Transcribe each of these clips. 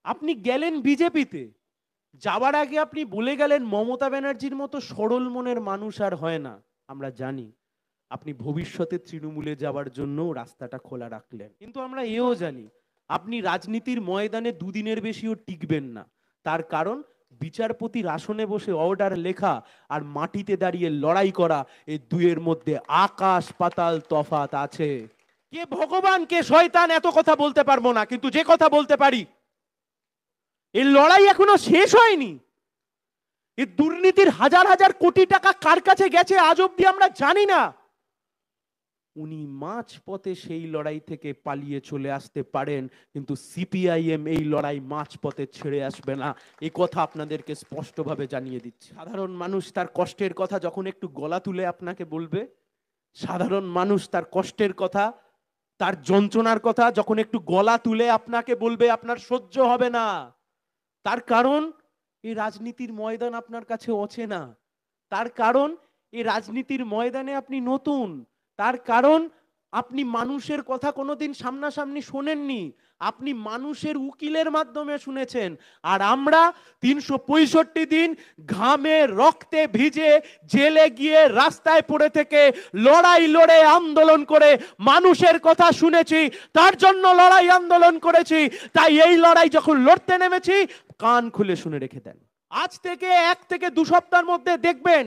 আপনি গেলেন বিজেপিতে, যাওয়ার আগে আপনি বলে গেলেন মমতা ব্যানার্জির মতো সরল মনের মানুষ আর হয় না। আমরা জানি আপনি ভবিষ্যতে তৃণমূলে যাওয়ার জন্য রাস্তাটা খোলা রাখলেন, কিন্তু আমরা এও জানি আপনি রাজনীতির ময়দানে দুদিনের বেশিও টিকবেন না। তার কারণ বিচারপতির আসনে বসে অর্ডার লেখা আর মাটিতে দাঁড়িয়ে লড়াই করা, এই দুইয়ের মধ্যে আকাশ পাতাল তফাৎ আছে। কে ভগবান কে শয়তান এত কথা বলতে পারবো না, কিন্তু যে কথা বলতে পারি, এই লড়াই এখনো শেষ হয়নি। এই দুর্নীতির হাজার হাজার কোটি টাকা কার কাছে গেছে আজ অব্দি আমরা জানি না। উনি মাঝপথে সেই লড়াই থেকে পালিয়ে চলে আসতে পারেন, কিন্তু সিপিআইএম এই লড়াই মাঝপথে ছেড়ে আসবে না। এই কথা আপনাদেরকে স্পষ্টভাবে জানিয়ে দিচ্ছি। সাধারণ মানুষ তার কষ্টের কথা যখন একটু গলা তুলে আপনাকে বলবে, সাধারণ মানুষ তার কষ্টের কথা, তার যন্ত্রণার কথা যখন একটু গলা তুলে আপনাকে বলবে, আপনার সহ্য হবে না। তার কারণ এই রাজনীতির ময়দান আপনার কাছে অচেনা। তার কারণ এই রাজনীতির ময়দানে আপনি নতুন। তার কারণ আপনি মানুষের কথা কোনোদিন সামনাসামনি শোনেননি, আপনি মানুষের উকিলের মাধ্যমে শুনেছেন। আর আমরা ৩৬৫ দিন ঘামে রক্তে ভিজে জেলে গিয়ে রাস্তায় পড়ে থেকে লড়াই লড়ে আন্দোলন করে মানুষের কথা শুনেছি, তার জন্য লড়াই আন্দোলন করেছি। তাই এই লড়াই যখন লড়তে নেমেছি, কান খুলে শুনে রেখে দেন। আজ থেকে 1 থেকে 2 সপ্তাহের মধ্যে দেখবেন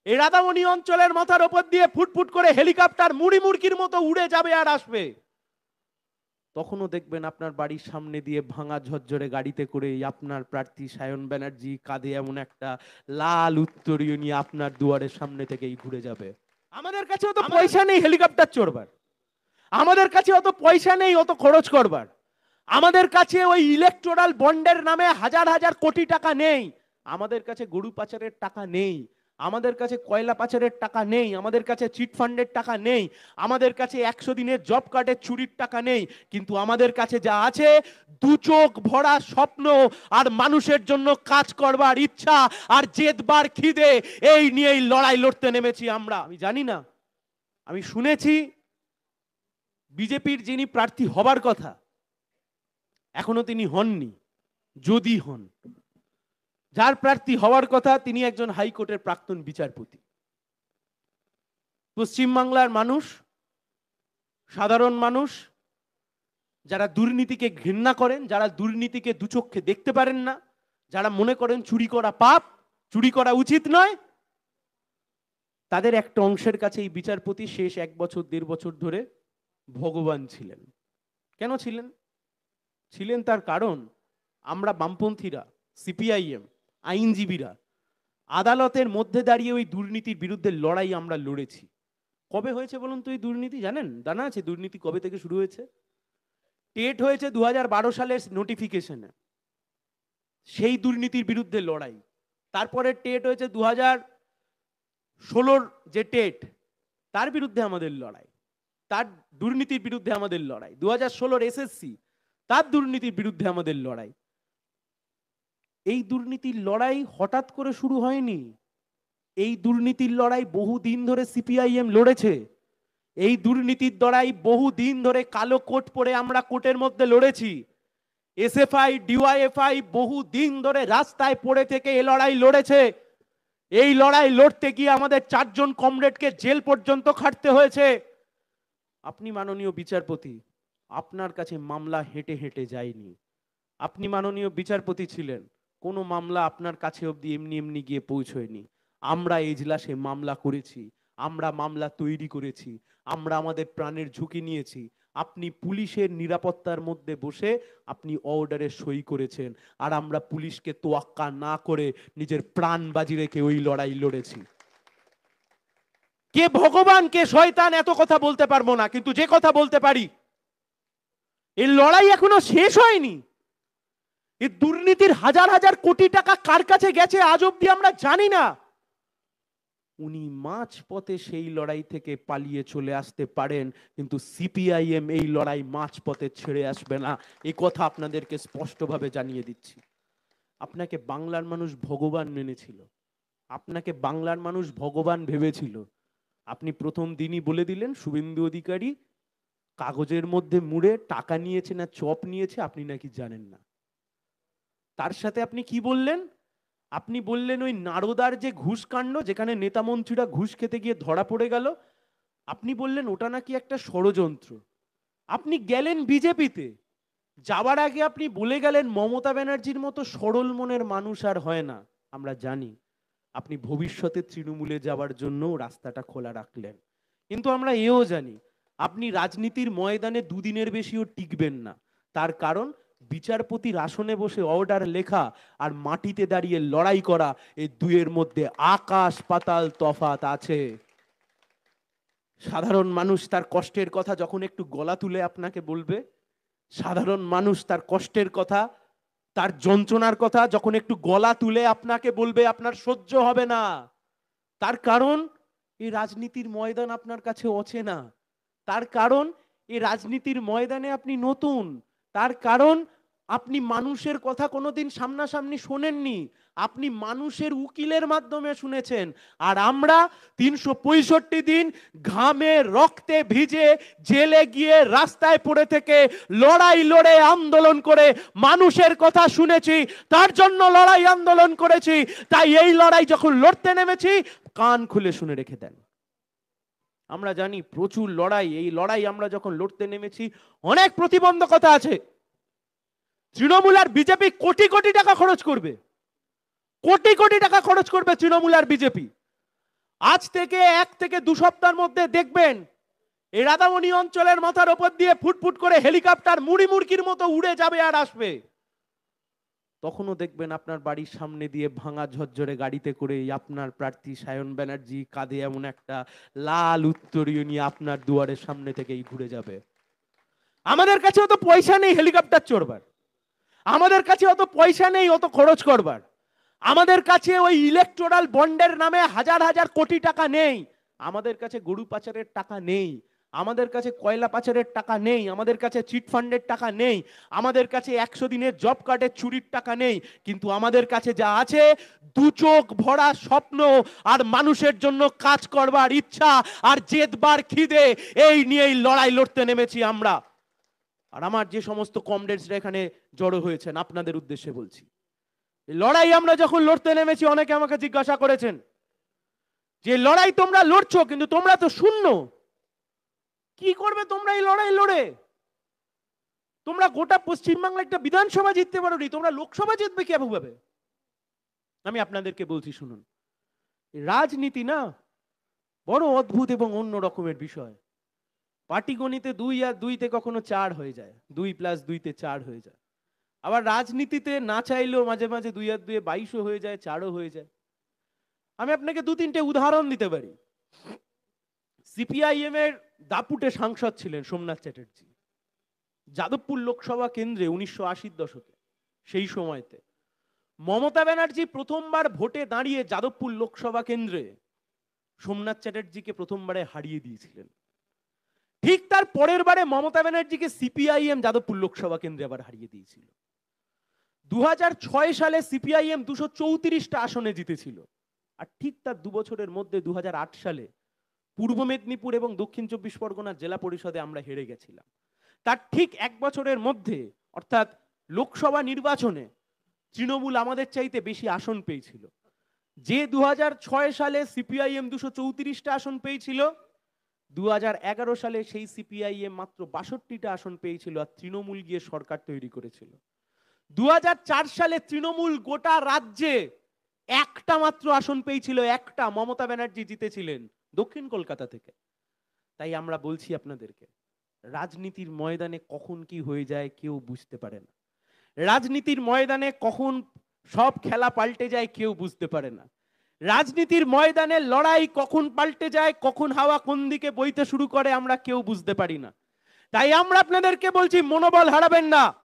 এই রাধামণি অঞ্চলের মাথার উপর দিয়ে ফুটফুট করে হেলিকপ্টার মুড়ি মুড়কির মতো উড়ে যাবে আর আসবে। তখনও দেখবেন আপনার বাড়ির সামনে দিয়ে ভাঙা ঝরঝরে গাড়িতে করে আপনার প্রার্থী সায়ন ব্যানার্জি কাঁধে এমন একটা লাল উত্তরীয় নিয়ে আপনার দুয়ারের সামনে থেকেই ঘুরে যাবে। আমাদের কাছে অত পয়সা নেই হেলিকপ্টার চড়বার, আমাদের কাছে অত পয়সা নেই অত খরচ করবার, আমাদের কাছে ওই ইলেকটোরাল বন্ডের নামে হাজার হাজার কোটি টাকা নেই, আমাদের কাছে গরু পাচারের টাকা নেই, আমাদের কাছে কয়লা পাচারের টাকা নেই, আমাদের কাছে চিট ফান্ডের টাকা নেই, আমাদের কাছে 100 দিনের জব কার্ডের চুরির টাকা নেই। কিন্তু আমাদের কাছে যা আছে, দু চোখ ভরা স্বপ্ন আর মানুষের জন্য কাজ করবার ইচ্ছা আর জেদবার খিদে, এই নিয়েই লড়াই লড়তে নেমেছি আমরা। আমি জানি না, আমি শুনেছি বিজেপির যিনি প্রার্থী হবার কথা এখনো তিনি হননি। যদি হন, যার প্রার্থী হওয়ার কথা তিনি একজন হাইকোর্টের প্রাক্তন বিচারপতি। পশ্চিমবাংলার মানুষ, সাধারণ মানুষ যারা দুর্নীতিকে ঘৃণা করেন, যারা দুর্নীতিকে দুচক্ষে দেখতে পারেন না, যারা মনে করেন চুরি করা পাপ, চুরি করা উচিত নয়, তাদের একটা অংশের কাছে এই বিচারপতি শেষ 1 বছর 1.5 বছর ধরে ভগবান ছিলেন। কেন ছিলেন? ছিলেন তার কারণ আমরা বামপন্থীরা, সিপিআইএম, আইনজীবীরা আদালতের মধ্যে দাঁড়িয়ে ওই দুর্নীতির বিরুদ্ধে লড়াই আমরা লড়েছি। কবে হয়েছে বলুন তো এই দুর্নীতি? জানেন? জানা আছে দুর্নীতি কবে থেকে শুরু হয়েছে? টেট হয়েছে 2012 সালের নোটিফিকেশনে, সেই দুর্নীতির বিরুদ্ধে লড়াই। তারপরে টেট হয়েছে 2016 যে টেট, তার বিরুদ্ধে আমাদের লড়াই, তার দুর্নীতির বিরুদ্ধে আমাদের লড়াই। 2016 এসএসসি, তার দুর্নীতির বিরুদ্ধে আমাদের লড়াই। এই দুর্নীতির লড়াই হঠাৎ করে শুরু হয়নি, এই দুর্নীতির লড়াই বহুদিন ধরে সিপিআইএম লড়েছে। এই দুর্নীতির লড়াই বহুদিন ধরে কালো কোট পরে আমরা কোর্টের মধ্যে লড়েছি। এসএফআই, ডিওয়াইএফআই বহুদিন ধরে রাস্তায় পড়ে থেকে এই লড়াই লড়েছে। এই লড়াই লড়তে গিয়ে আমাদের 4 জন কমরেডকে জেল পর্যন্ত খাটতে হয়েছে। আপনি মাননীয় বিচারপতি, আপনার কাছে মামলা হেঁটে হেঁটে যায়নি। আপনি মাননীয় বিচারপতি ছিলেন, কোনো মামলা আপনার কাছে অবধি এমনি এমনি গিয়ে পৌঁছয়নি। আমরা এজলাসে মামলা করেছি, আমরা মামলা তৈরি করেছি, আমরা আমাদের প্রাণের ঝুঁকি নিয়েছি। আপনি পুলিশের নিরাপত্তার মধ্যে বসে আপনি অর্ডারে সই করেছেন, আর আমরা পুলিশকে তোয়াক্কা না করে নিজের প্রাণ বাজি রেখে ওই লড়াই লড়েছি। কে ভগবান কে শয়তান এত কথা বলতে পারবো না, কিন্তু যে কথা বলতে পারি, এই লড়াই এখনো শেষ হয়নি। এই দুর্নীতির হাজার হাজার কোটি টাকা কার কাছে গেছে আজ অব্দি আমরা জানি না। উনি মাঝপথে সেই লড়াই থেকে পালিয়ে চলে আসতে পারেন, কিন্তু সিপিআইএম এই লড়াই মাঝপথে ছেড়ে আসবে না। এই কথা আপনাদেরকে স্পষ্টভাবে জানিয়ে দিচ্ছি। আপনাকে বাংলার মানুষ ভগবান মেনেছিল, আপনাকে বাংলার মানুষ ভগবান ভেবেছিল। আপনি প্রথম দিনই বলে দিলেন শুভেন্দু অধিকারী কাগজের মধ্যে মুড়ে টাকা নিয়েছে না চপ নিয়েছে আপনি নাকি জানেন না। তার সাথে আপনি কি বললেন? আপনি বললেন ওই নারদার যে ঘুষকাণ্ড, যেখানে নেতা মন্ত্রীরা ঘুষ খেতে গিয়ে ধরা পড়ে গেল, আপনি বললেন ওটা নাকি একটা ষড়যন্ত্র। আপনি গেলেন বিজেপিতে, যাওয়ার আগে আপনি বলে গেলেন মমতা ব্যানার্জির মতো সরল মনের মানুষ আর হয় না। আমরা জানি আপনি ভবিষ্যতে তৃণমূলে যাওয়ার জন্য রাস্তাটা খোলা রাখলেন, কিন্তু আমরা এও জানি আপনি রাজনীতির ময়দানে দুদিনের বেশিও টিকবেন না। তার কারণ বিচারপতির আসনে বসে অর্ডার লেখা আর মাটিতে দাঁড়িয়ে লড়াই করা, এই দুয়ের মধ্যে আকাশ পাতাল তফাৎ আছে। সাধারণ মানুষ তার কষ্টের কথা যখন একটু গলা তুলে আপনাকে বলবে, সাধারণ মানুষ তার কষ্টের কথা, তার যন্ত্রণার কথা যখন একটু গলা তুলে আপনাকে বলবে, আপনার সহ্য হবে না। তার কারণ এই রাজনীতির ময়দান আপনার কাছে অচেনা। তার কারণ এই রাজনীতির ময়দানে আপনি নতুন। তার কারণ আপনি মানুষের কথা কোনোদিন সামনাসামনি শোনেননি, আপনি মানুষের উকিলের মাধ্যমে শুনেছেন। আর আমরা ৩৬৫ দিন ঘামে রক্তে ভিজে জেলে গিয়ে রাস্তায় পড়ে থেকে লড়াই লড়ে আন্দোলন করে মানুষের কথা শুনেছি, তার জন্য লড়াই আন্দোলন করেছি। তাই এই লড়াই যখন লড়তে নেমেছি, কান খুলে শুনে রেখে দেন। আমরা জানি প্রচুর লড়াই, এই লড়াই আমরা যখন লড়তে নেমেছি অনেক প্রতিবন্ধকতা আছে। তৃণমূল আর বিজেপি কোটি কোটি টাকা খরচ করবে, কোটি কোটি টাকা খরচ করবে তৃণমূল আর বিজেপি। আজ থেকে 1 থেকে 2 সপ্তাহের মধ্যে দেখবেন এই রাধামণি অঞ্চলের মাথার উপর দিয়ে ফুটফুট করে হেলিকপ্টার মুড়ি মুড়কির মতো উড়ে যাবে আর আসবে। তখনও দেখবেন আপনার বাড়ির সামনে দিয়ে ভাঙা ঝরঝরে গাড়িতে করে আপনার প্রার্থী সায়ন ব্যানার্জি কাঁধে এমন একটা লাল উত্তরীয় নিয়ে আপনার দুয়ারের সামনে থেকেই ঘুরে যাবে। আমাদের কাছে অত পয়সা নেই হেলিকপ্টার চড়বার, আমাদের কাছে অত পয়সা নেই অত খরচ করবার, আমাদের কাছে ওই ইলেকটোরাল বন্ডের নামে হাজার হাজার কোটি টাকা নেই, আমাদের কাছে গরু পাচারের টাকা নেই, আমাদের কাছে কয়লা পাচারের টাকা নেই, আমাদের কাছে চিট ফান্ডের টাকা নেই, আমাদের কাছে 100 দিনের জব কার্ডের চুরির টাকা নেই। কিন্তু আমাদের কাছে যা আছে, দু চোখ ভরা স্বপ্ন আর মানুষের জন্য কাজ করবার ইচ্ছা আর জেদবার খিদে, এই নিয়েই লড়াই লড়তে নেমেছি আমরা। আর আমার যে সমস্ত কমরেডসরা এখানে জড়ো হয়েছেন, আপনাদের উদ্দেশ্যে বলছি, লড়াই আমরা যখন লড়তে নেমেছি, অনেকে আমাকে জিজ্ঞাসা করেছেন যে লড়াই তোমরা লড়ছো কিন্তু তোমরা তো শূন্য, কি করবে তোমরা এই লড়াই লড়ে? তোমরা গোটা পশ্চিমবাংলা একটা বিধানসভা জিততে পারোনি, তোমরা লোকসভা জিতবে কিভাবে? আমি আপনাদেরকে বলছি শুনুন, রাজনীতি না বড় অদ্ভুত এবং অন্য রকমের বিষয়। পাটিগণিতে 2 আর 2 তে কখনো 4 হয়ে যায়, 2 + 2 তে 4 হয়ে যায়। আবার রাজনীতিতে না চাইলেও মাঝে মাঝে 2 আর 2 22ও হয়ে যায়, 4ও হয়ে যায়। আমি আপনাকে 2-3টে উদাহরণ দিতে পারি। সিপিআইএম এর দাপুটে সাংসদ ছিলেন সোমনাথ চ্যাটার্জি, যাদবপুর লোকসভা কেন্দ্রে 1980-র দশকে। সেই সময়তে মমতা ব্যানার্জি প্রথমবার ভোটে দাঁড়িয়ে যাদবপুর লোকসভা কেন্দ্রে সোমনাথ চ্যাটার্জিকে প্রথমবারে হারিয়ে দিয়েছিলেন। ঠিক তার পরের বারে মমতা ব্যানার্জিকে সিপিআইএম যাদবপুর লোকসভা কেন্দ্রে আবার হারিয়ে দিয়েছিল। 2006 সালে সিপিআইএম 234টা আসনে জিতেছিল। আর ঠিক তার 2 বছরের মধ্যে 2008 সালে পূর্ব মেদিনীপুর এবং দক্ষিণ 24 পরগনা জেলা পরিষদে আমরা হেরে গেছিলাম। তার ঠিক 1 বছরের মধ্যে, অর্থাৎ লোকসভা নির্বাচনে তৃণমূল আমাদের চাইতে বেশি আসন পেয়েছিল। যে 2006 সালে সিপিআইএম 234টা আসন পেয়েছিল, 2011 সালে সেই সিপিআইএম মাত্র 62টা আসন পেয়েছিল, আর তৃণমূল গিয়ে সরকার তৈরি করেছিল। 2004 সালে তৃণমূল গোটা রাজ্যে একটা মাত্র আসন পেয়েছিল, একটা, মমতা ব্যানার্জি জিতেছিলেন দক্ষিণ কলকাতা থেকে। তাই আমরা বলছি আপনাদেরকে, রাজনীতির ময়দানে কখন কি হয়ে যায় কেউ বুঝতে পারে না। রাজনীতির ময়দানে কখন সব খেলা পাল্টে যায় কেউ বুঝতে পারে না। রাজনীতির ময়দানে লড়াই কখন পাল্টে যায়, কখন হাওয়া কোন দিকে বইতে শুরু করে আমরা কেউ বুঝতে পারি না। তাই আমরা আপনাদেরকে বলছি, মনোবল হারাবেন না।